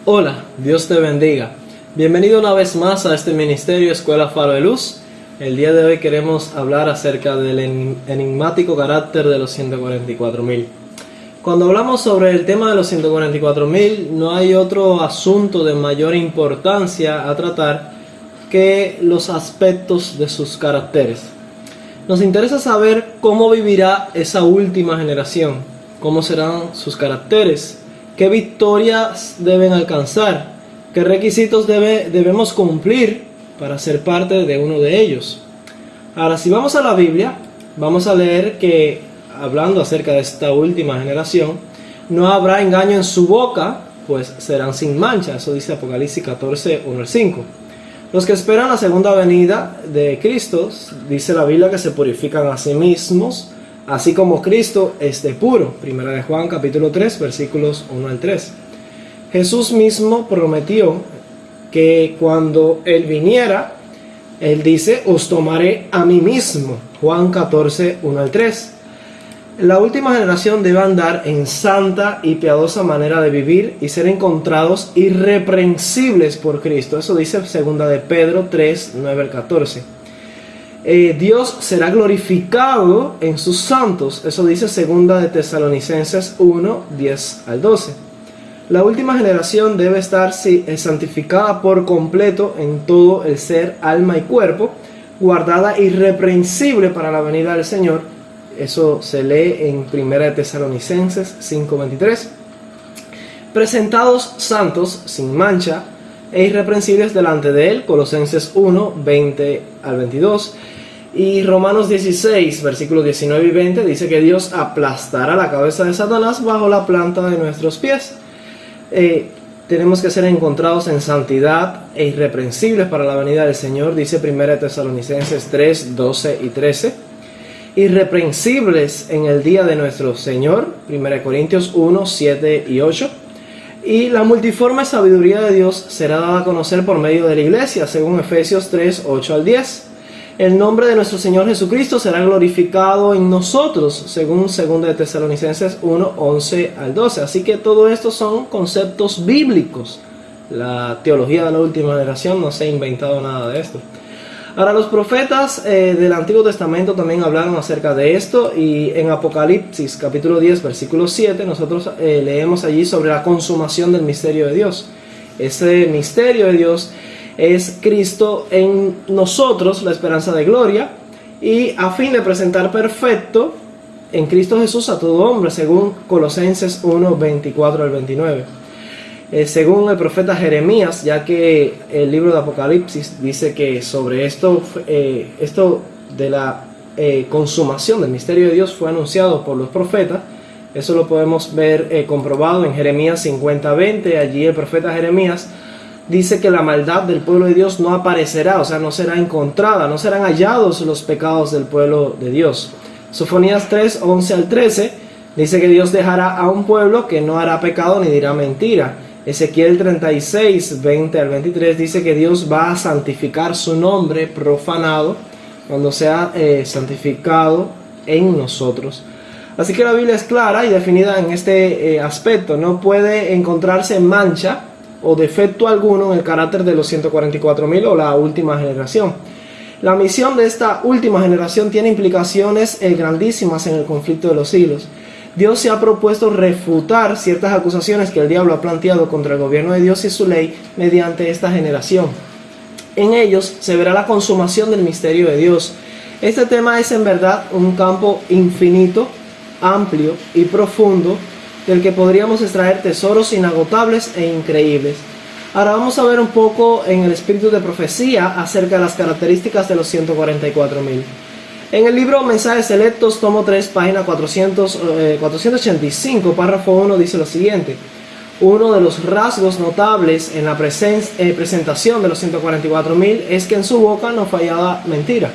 Hola, Dios te bendiga. Bienvenido una vez más a este ministerio Escuela Faro de Luz. El día de hoy queremos hablar acerca del enigmático carácter de los 144.000. Cuando hablamos sobre el tema de los 144.000, no hay otro asunto de mayor importancia a tratar que los aspectos de sus caracteres. Nos interesa saber cómo vivirá esa última generación, cómo serán sus caracteres, qué victorias deben alcanzar, qué requisitos debemos cumplir para ser parte de uno de ellos. Ahora, si vamos a la Biblia, vamos a leer que, hablando acerca de esta última generación, no habrá engaño en su boca, pues serán sin mancha. Eso dice Apocalipsis 14, 1 al 5. Los que esperan la segunda venida de Cristo, dice la Biblia que se purifican a sí mismos, así como Cristo es de puro. Primera de Juan capítulo 3 versículos 1 al 3. Jesús mismo prometió que cuando Él viniera, Él dice, os tomaré a mí mismo. Juan 14, 1 al 3. La última generación debe andar en santa y piadosa manera de vivir y ser encontrados irreprensibles por Cristo. Eso dice segunda de Pedro 3, 9 al 14. Dios será glorificado en sus santos. Eso dice segunda de Tesalonicenses 1, 10 al 12. La última generación debe estar santificada por completo en todo el ser, alma y cuerpo, guardada irreprensible para la venida del Señor. Eso se lee en primera de Tesalonicenses 5, 23. Presentados santos, sin mancha e irreprensibles delante de Él, Colosenses 1, 20 al 22. Y Romanos 16, versículos 19 y 20, dice que Dios aplastará la cabeza de Satanás bajo la planta de nuestros pies. Tenemos que ser encontrados en santidad e irreprensibles para la venida del Señor, dice 1 Tesalonicenses 3, 12 y 13. Irreprensibles en el día de nuestro Señor, 1 Corintios 1, 7 y 8. Y la multiforme sabiduría de Dios será dada a conocer por medio de la iglesia, según Efesios 3, 8 al 10. El nombre de nuestro Señor Jesucristo será glorificado en nosotros, según 2 de Tesalonicenses 1, 11 al 12. Así que todo esto son conceptos bíblicos. La teología de la última generación no se ha inventado nada de esto. Ahora, los profetas del Antiguo Testamento también hablaron acerca de esto, y en Apocalipsis capítulo 10 versículo 7 nosotros leemos allí sobre la consumación del misterio de Dios. Ese misterio de Dios es Cristo en nosotros, la esperanza de gloria, y a fin de presentar perfecto en Cristo Jesús a todo hombre, según Colosenses 1, 24 al 29. Según el profeta Jeremías, ya que el libro de Apocalipsis dice que sobre esto de la consumación del misterio de Dios fue anunciado por los profetas. Eso lo podemos ver comprobado en Jeremías 50, 20. Allí el profeta Jeremías dice que la maldad del pueblo de Dios no aparecerá, o sea, no será encontrada, no serán hallados los pecados del pueblo de Dios. Sofonías 3, 11 al 13 dice que Dios dejará a un pueblo que no hará pecado ni dirá mentira. Ezequiel 36, 20 al 23 dice que Dios va a santificar su nombre profanado cuando sea santificado en nosotros. Así que la Biblia es clara y definida en este aspecto. No puede encontrarse mancha o defecto alguno en el carácter de los 144.000 o la última generación. La misión de esta última generación tiene implicaciones grandísimas en el conflicto de los siglos. Dios se ha propuesto refutar ciertas acusaciones que el diablo ha planteado contra el gobierno de Dios y su ley mediante esta generación. En ellos se verá la consumación del misterio de Dios. Este tema es en verdad un campo infinito, amplio y profundo, del que podríamos extraer tesoros inagotables e increíbles. Ahora vamos a ver un poco en el espíritu de profecía acerca de las características de los 144.000. En el libro Mensajes Selectos, tomo 3, página 485, párrafo 1, dice lo siguiente: uno de los rasgos notables en la presentación de los 144.000 es que en su boca no fallaba mentira.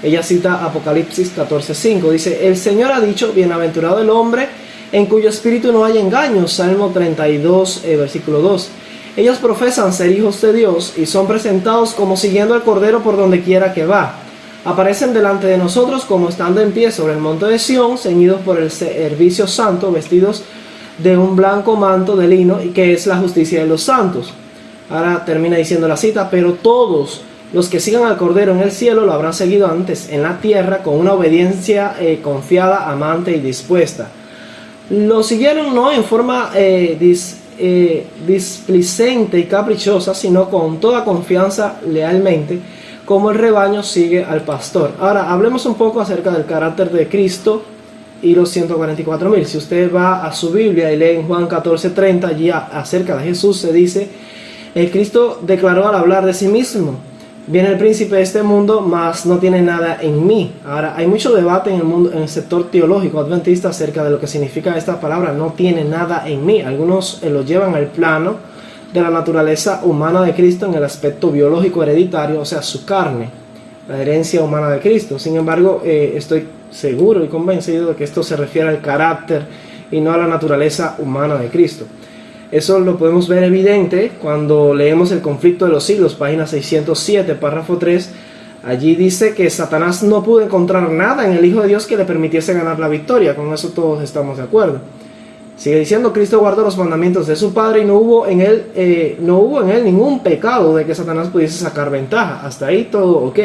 Ella cita Apocalipsis 14:5, dice: el Señor ha dicho, bienaventurado el hombre en cuyo espíritu no hay engaño. Salmo 32, versículo 2. Ellos profesan ser hijos de Dios y son presentados como siguiendo al Cordero por donde quiera que va. Aparecen delante de nosotros como estando en pie sobre el monte de Sión, ceñidos por el servicio santo, vestidos de un blanco manto de lino, y que es la justicia de los santos. Ahora termina diciendo la cita: pero todos los que sigan al Cordero en el cielo lo habrán seguido antes en la tierra con una obediencia confiada, amante y dispuesta. Lo siguieron no en forma displicente y caprichosa, sino con toda confianza, lealmente, como el rebaño sigue al pastor. Ahora hablemos un poco acerca del carácter de Cristo y los 144,000. Si usted va a su Biblia y lee en Juan 14:30, allí acerca de Jesús se dice: el Cristo declaró al hablar de sí mismo: viene el príncipe de este mundo, mas no tiene nada en mí. Ahora, hay mucho debate en el mundo, en el sector teológico adventista, acerca de lo que significa esta palabra: no tiene nada en mí. Algunos lo llevan al plano de la naturaleza humana de Cristo en el aspecto biológico hereditario, o sea, su carne, la herencia humana de Cristo. Sin embargo, estoy seguro y convencido de que esto se refiere al carácter y no a la naturaleza humana de Cristo. Eso lo podemos ver evidente cuando leemos El conflicto de los siglos, página 607, párrafo 3. Allí dice que Satanás no pudo encontrar nada en el Hijo de Dios que le permitiese ganar la victoria. Con eso todos estamos de acuerdo. Sigue diciendo: Cristo guardó los mandamientos de su Padre y no hubo en él ningún pecado de que Satanás pudiese sacar ventaja. Hasta ahí todo ok.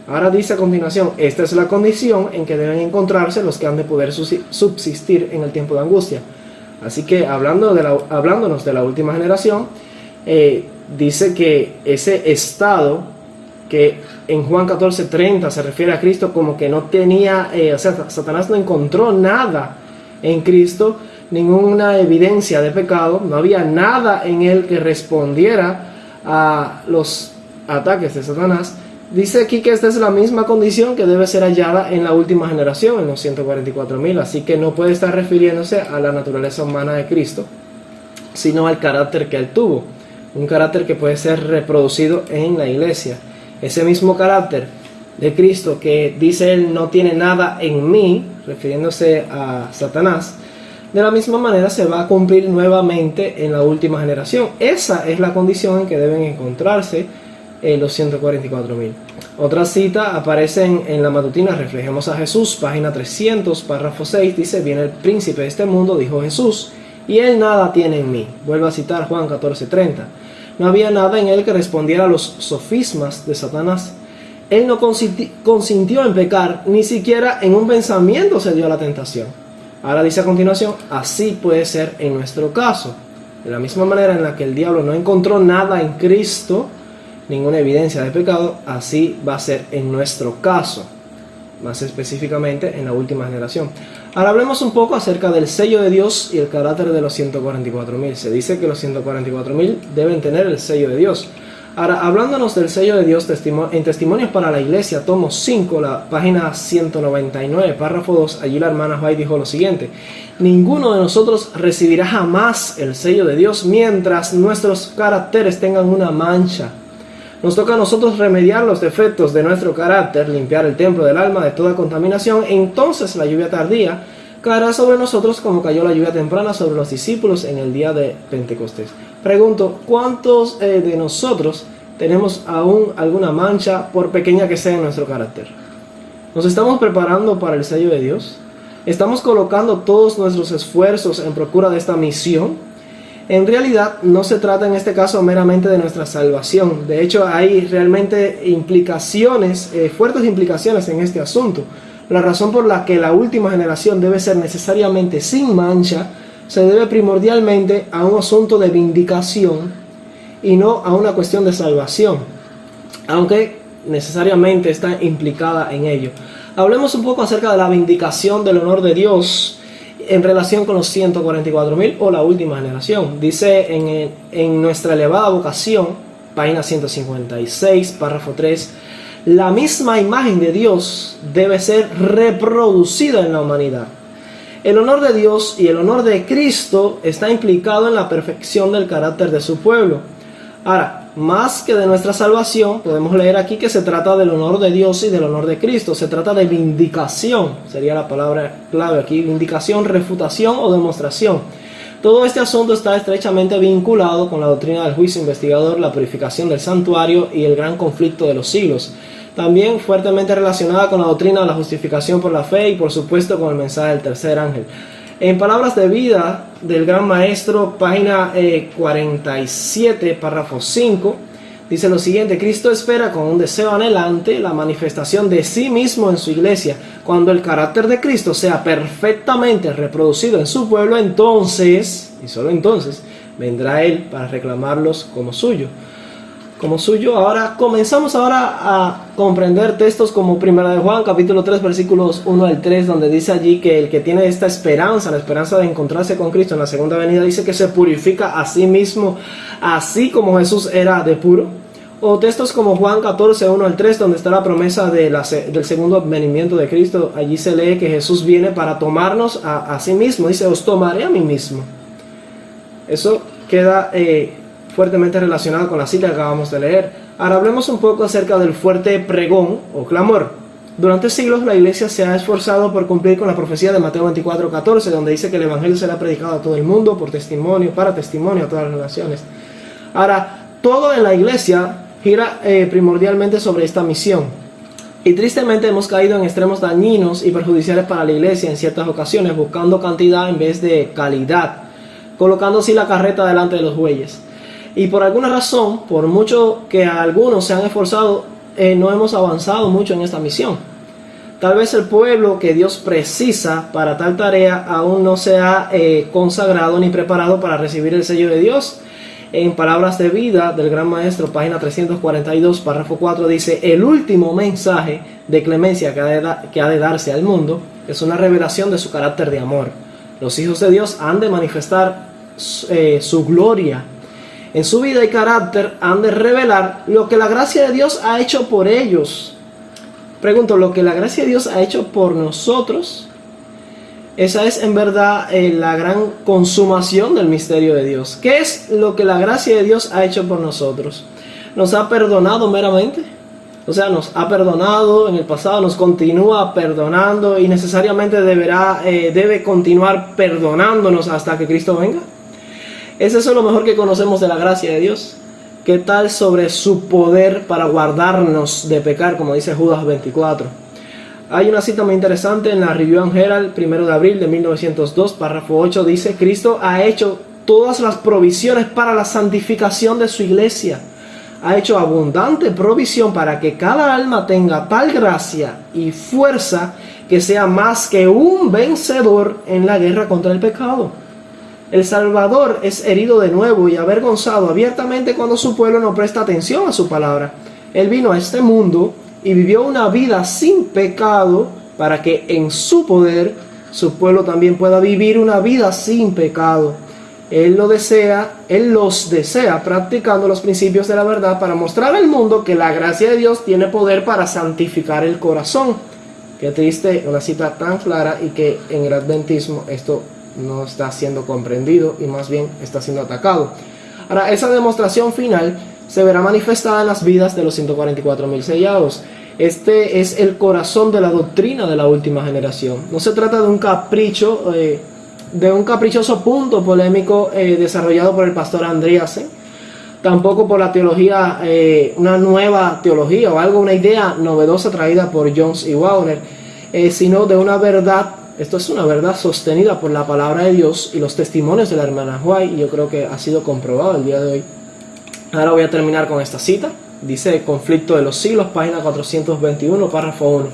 Ahora dice a continuación: esta es la condición en que deben encontrarse los que han de poder subsistir en el tiempo de angustia. Así que hablándonos de la última generación, dice que ese estado que en Juan 14:30 se refiere a Cristo como que no tenía, o sea, Satanás no encontró nada en Cristo, ninguna evidencia de pecado, no había nada en él que respondiera a los ataques de Satanás. Dice aquí que esta es la misma condición que debe ser hallada en la última generación, en los 144,000, así que no puede estar refiriéndose a la naturaleza humana de Cristo, sino al carácter que él tuvo, un carácter que puede ser reproducido en la iglesia. Ese mismo carácter de Cristo que dice él: no tiene nada en mí, refiriéndose a Satanás, de la misma manera se va a cumplir nuevamente en la última generación. Esa es la condición en que deben encontrarse los 144,000. Otra cita aparece en la matutina Reflejemos a Jesús, página 300, párrafo 6, dice: viene el príncipe de este mundo, dijo Jesús, y él nada tiene en mí. Vuelvo a citar Juan 14:30. No había nada en él que respondiera a los sofismas de Satanás. Él no consintió en pecar, ni siquiera en un pensamiento se dio a la tentación. Ahora dice a continuación: así puede ser en nuestro caso. De la misma manera en la que el diablo no encontró nada en Cristo, ninguna evidencia de pecado, así va a ser en nuestro caso, más específicamente en la última generación. Ahora hablemos un poco acerca del sello de Dios y el carácter de los 144,000. Se dice que los 144,000 deben tener el sello de Dios. Ahora, hablándonos del sello de Dios en Testimonios para la Iglesia, tomo 5, la página 199, párrafo 2, allí la hermana White dijo lo siguiente: ninguno de nosotros recibirá jamás el sello de Dios mientras nuestros caracteres tengan una mancha. Nos toca a nosotros remediar los defectos de nuestro carácter, limpiar el templo del alma de toda contaminación. Entonces la lluvia tardía caerá sobre nosotros como cayó la lluvia temprana sobre los discípulos en el día de Pentecostés. Pregunto: ¿cuántos de nosotros tenemos aún alguna mancha, por pequeña que sea, en nuestro carácter? ¿Nos estamos preparando para el sello de Dios? ¿Estamos colocando todos nuestros esfuerzos en procura de esta misión? En realidad no se trata en este caso meramente de nuestra salvación. De hecho, hay realmente implicaciones, fuertes implicaciones en este asunto. La razón por la que la última generación debe ser necesariamente sin mancha se debe primordialmente a un asunto de vindicación y no a una cuestión de salvación, aunque necesariamente está implicada en ello. Hablemos un poco acerca de la vindicación del honor de Dios en relación con los 144,000 o la última generación. Dice en Nuestra elevada vocación, página 156, párrafo 3: la misma imagen de Dios debe ser reproducida en la humanidad. El honor de Dios y el honor de Cristo está implicado en la perfección del carácter de su pueblo. Ahora, más que de nuestra salvación, podemos leer aquí que se trata del honor de Dios y del honor de Cristo. Se trata de vindicación, sería la palabra clave aquí: vindicación, refutación o demostración. Todo este asunto está estrechamente vinculado con la doctrina del juicio investigador, la purificación del santuario y el gran conflicto de los siglos. También fuertemente relacionada con la doctrina de la justificación por la fe y por supuesto con el mensaje del tercer ángel. En Palabras de Vida del Gran Maestro, página 47, párrafo 5, dice lo siguiente: Cristo espera con un deseo anhelante la manifestación de sí mismo en su iglesia. Cuando el carácter de Cristo sea perfectamente reproducido en su pueblo, entonces, y solo entonces, vendrá Él para reclamarlos como suyo. Ahora comenzamos a comprender textos como 1 de Juan, capítulo 3, versículos 1 al 3, donde dice allí que el que tiene esta esperanza, la esperanza de encontrarse con Cristo en la segunda venida, dice que se purifica a sí mismo, así como Jesús era de puro. O textos como Juan 14, 1 al 3, donde está la promesa del segundo advenimiento de Cristo. Allí se lee que Jesús viene para tomarnos a sí mismo. Dice, os tomaré a mí mismo. Eso queda fuertemente relacionado con la cita que acabamos de leer. Ahora hablemos un poco acerca del fuerte pregón o clamor. Durante siglos la iglesia se ha esforzado por cumplir con la profecía de Mateo 24:14, donde dice que el evangelio será predicado a todo el mundo para testimonio a todas las naciones. Ahora, todo en la iglesia gira primordialmente sobre esta misión. Y tristemente hemos caído en extremos dañinos y perjudiciales para la iglesia en ciertas ocasiones, buscando cantidad en vez de calidad, colocando así la carreta delante de los bueyes. Y por alguna razón, por mucho que algunos se han esforzado, no hemos avanzado mucho en esta misión. Tal vez el pueblo que Dios precisa para tal tarea aún no se ha consagrado ni preparado para recibir el sello de Dios. En Palabras de Vida del Gran Maestro, página 342, párrafo 4, dice: el último mensaje de clemencia que ha de darse al mundo es una revelación de su carácter de amor. Los hijos de Dios han de manifestar su gloria. En su vida y carácter han de revelar lo que la gracia de Dios ha hecho por ellos. Pregunto, ¿lo que la gracia de Dios ha hecho por nosotros? Esa es en verdad la gran consumación del misterio de Dios. ¿Qué es lo que la gracia de Dios ha hecho por nosotros? ¿Nos ha perdonado meramente? O sea, nos ha perdonado en el pasado, nos continúa perdonando y necesariamente debe continuar perdonándonos hasta que Cristo venga. ¿Es eso lo mejor que conocemos de la gracia de Dios? ¿Qué tal sobre su poder para guardarnos de pecar, como dice Judas 24? Hay una cita muy interesante en la Review and Herald, 1 de abril de 1902, párrafo 8, dice: Cristo ha hecho todas las provisiones para la santificación de su iglesia. Ha hecho abundante provisión para que cada alma tenga tal gracia y fuerza que sea más que un vencedor en la guerra contra el pecado. El Salvador es herido de nuevo y avergonzado abiertamente cuando su pueblo no presta atención a su palabra. Él vino a este mundo y vivió una vida sin pecado para que en su poder su pueblo también pueda vivir una vida sin pecado. Él los desea practicando los principios de la verdad para mostrar al mundo que la gracia de Dios tiene poder para santificar el corazón. Qué triste, una cita tan clara, y que en el adventismo esto no está siendo comprendido y más bien está siendo atacado. Ahora, esa demostración final se verá manifestada en las vidas de los 144,000 sellados. Este es el corazón de la doctrina de la última generación. No se trata de un capricho, de un caprichoso punto polémico desarrollado por el pastor Andreasen, tampoco por la teología, una nueva teología o una idea novedosa traída por Jones y Wagner, sino de una verdad. Esto es una verdad sostenida por la palabra de Dios y los testimonios de la hermana White, y yo creo que ha sido comprobado el día de hoy. Ahora voy a terminar con esta cita. Dice Conflicto de los Siglos, página 421, párrafo 1.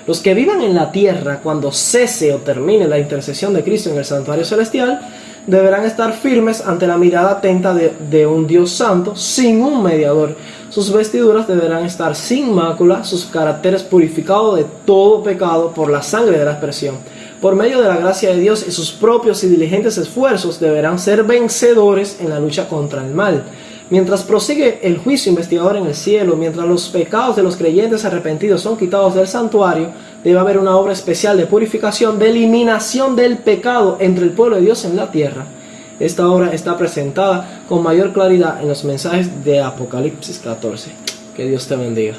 Los que vivan en la tierra cuando cese o termine la intercesión de Cristo en el santuario celestial deberán estar firmes ante la mirada atenta de un Dios santo sin un mediador. Sus vestiduras deberán estar sin mácula, sus caracteres purificados de todo pecado por la sangre de la expiación. Por medio de la gracia de Dios y sus propios y diligentes esfuerzos deberán ser vencedores en la lucha contra el mal. Mientras prosigue el juicio investigador en el cielo, mientras los pecados de los creyentes arrepentidos son quitados del santuario, debe haber una obra especial de purificación, de eliminación del pecado entre el pueblo de Dios en la tierra. Esta obra está presentada con mayor claridad en los mensajes de Apocalipsis 14. Que Dios te bendiga.